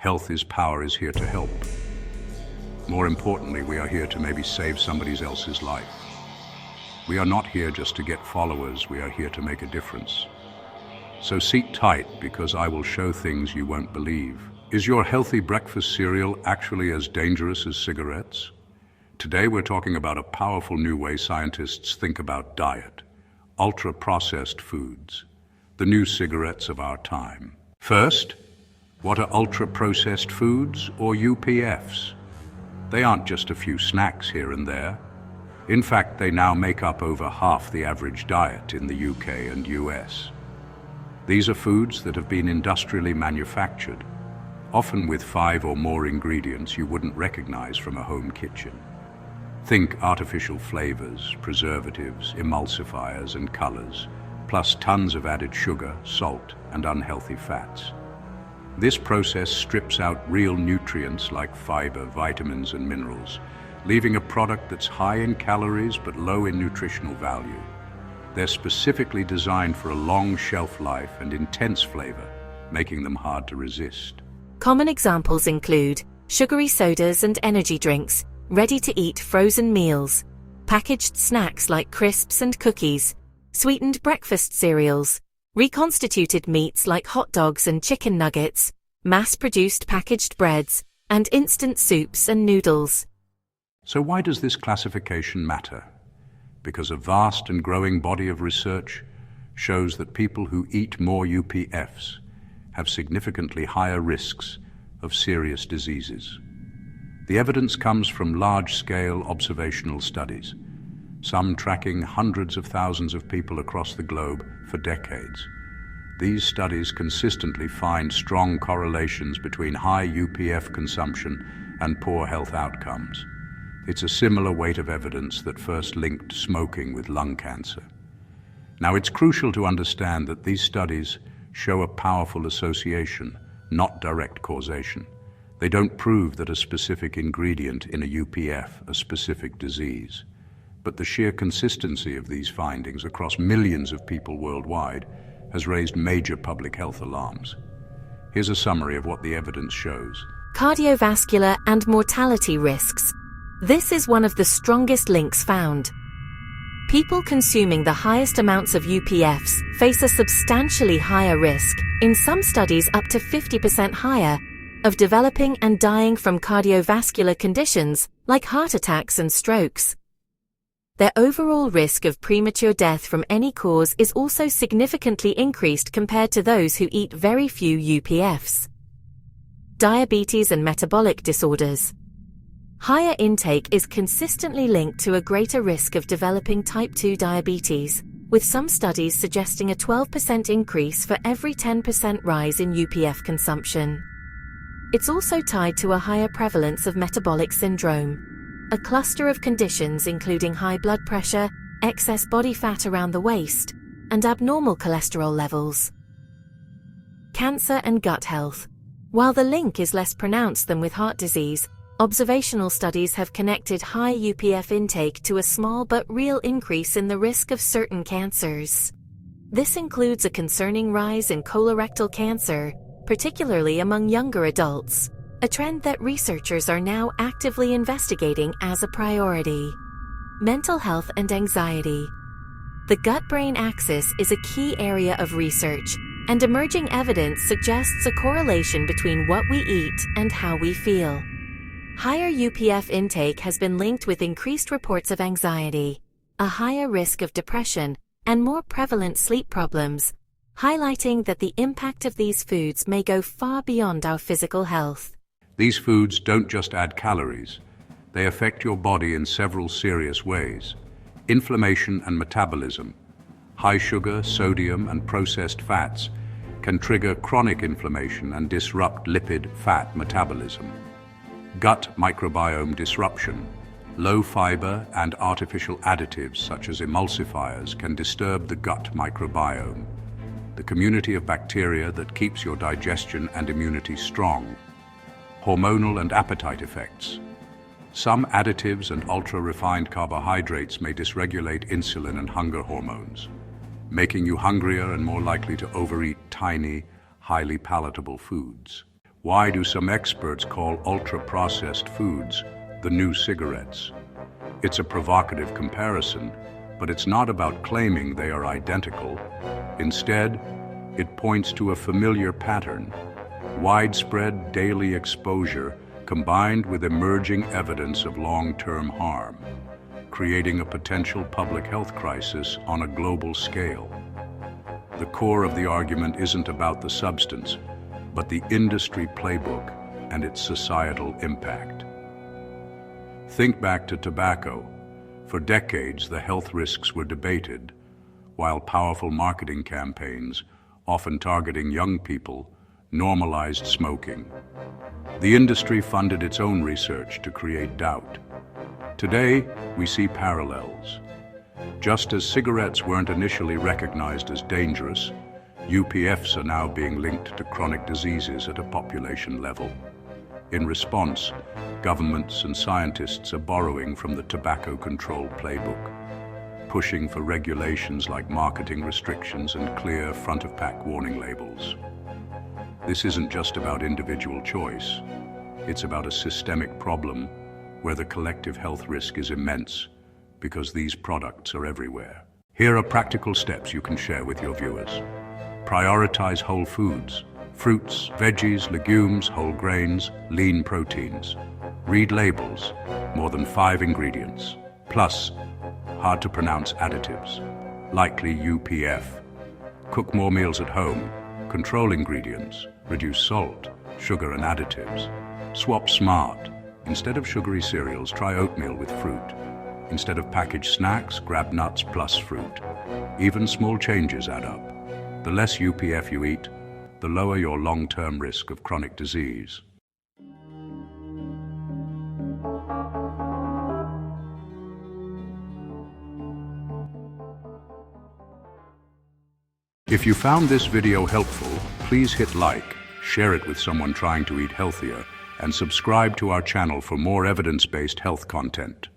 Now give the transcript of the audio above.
Health is Power is here to help. More importantly, we are here to maybe save somebody else's life. We are not here just to get followers, we are here to make a difference. So seat tight, because I will show things you won't believe. Is your healthy breakfast cereal actually as dangerous as cigarettes? Today we're talking about a powerful new way scientists think about diet. Ultra-processed foods. The new cigarettes of our time. First, what are ultra-processed foods, or UPFs? They aren't just a few snacks here and there. In fact, they now make up over half the average diet in the UK and US. These are foods that have been industrially manufactured, often with 5 or more ingredients you wouldn't recognize from a home kitchen. Think artificial flavors, preservatives, emulsifiers, and colors, plus tons of added sugar, salt, and unhealthy fats. This process strips out real nutrients like fiber, vitamins, and minerals, leaving a product that's high in calories but low in nutritional value. They're specifically designed for a long shelf life and intense flavor, making them hard to resist. Common examples include sugary sodas and energy drinks, ready-to-eat frozen meals, packaged snacks like crisps and cookies, sweetened breakfast cereals, reconstituted meats like hot dogs and chicken nuggets, mass-produced packaged breads, and instant soups and noodles. So why does this classification matter? Because a vast and growing body of research shows that people who eat more UPFs have significantly higher risks of serious diseases. The evidence comes from large-scale observational studies, some tracking hundreds of thousands of people across the globe for decades. These studies consistently find strong correlations between high UPF consumption and poor health outcomes. It's a similar weight of evidence that first linked smoking with lung cancer. Now, it's crucial to understand that these studies show a powerful association, not direct causation. They don't prove that a specific ingredient in a UPF, a specific disease. But the sheer consistency of these findings across millions of people worldwide has raised major public health alarms. Here's a summary of what the evidence shows. Cardiovascular and mortality risks. This is one of the strongest links found. People consuming the highest amounts of UPFs face a substantially higher risk, in some studies up to 50% higher, of developing and dying from cardiovascular conditions like heart attacks and strokes. Their overall risk of premature death from any cause is also significantly increased compared to those who eat very few UPFs. Diabetes and metabolic disorders. Higher intake is consistently linked to a greater risk of developing type 2 diabetes, with some studies suggesting a 12% increase for every 10% rise in UPF consumption. It's also tied to a higher prevalence of metabolic syndrome, a cluster of conditions including high blood pressure, excess body fat around the waist, and abnormal cholesterol levels. Cancer and gut health. While the link is less pronounced than with heart disease, observational studies have connected high UPF intake to a small but real increase in the risk of certain cancers. This includes a concerning rise in colorectal cancer, particularly among younger adults, a trend that researchers are now actively investigating as a priority. Mental health and anxiety. The gut-brain axis is a key area of research, and emerging evidence suggests a correlation between what we eat and how we feel. Higher UPF intake has been linked with increased reports of anxiety, a higher risk of depression, and more prevalent sleep problems, highlighting that the impact of these foods may go far beyond our physical health. These foods don't just add calories. They affect your body in several serious ways. Inflammation and metabolism. High sugar, sodium, and processed fats can trigger chronic inflammation and disrupt lipid-fat metabolism. Gut microbiome disruption. Low fiber and artificial additives such as emulsifiers can disturb the gut microbiome, the community of bacteria that keeps your digestion and immunity strong. Hormonal and appetite effects. Some additives and ultra-refined carbohydrates may dysregulate insulin and hunger hormones, making you hungrier and more likely to overeat tiny, highly palatable foods. Why do some experts call ultra-processed foods the new cigarettes? It's a provocative comparison, but it's not about claiming they are identical. Instead, it points to a familiar pattern: widespread daily exposure combined with emerging evidence of long-term harm, creating a potential public health crisis on a global scale. The core of the argument isn't about the substance, but the industry playbook and its societal impact. Think back to tobacco. For decades, the health risks were debated, while powerful marketing campaigns, often targeting young people, normalized smoking. The industry funded its own research to create doubt. Today, we see parallels. Just as cigarettes weren't initially recognized as dangerous, UPFs are now being linked to chronic diseases at a population level. In response, governments and scientists are borrowing from the tobacco control playbook, pushing for regulations like marketing restrictions and clear front-of-pack warning labels. This isn't just about individual choice. It's about a systemic problem where the collective health risk is immense because these products are everywhere. Here are practical steps you can share with your viewers. Prioritize whole foods: fruits, veggies, legumes, whole grains, lean proteins. Read labels: more than 5 ingredients, plus hard-to-pronounce additives, likely UPF. Cook more meals at home. Control ingredients. Reduce salt, sugar, and additives. Swap smart. Instead of sugary cereals, try oatmeal with fruit. Instead of packaged snacks, grab nuts plus fruit. Even small changes add up. The less UPF you eat, the lower your long-term risk of chronic disease. If you found this video helpful, please hit like, share it with someone trying to eat healthier, and subscribe to our channel for more evidence-based health content.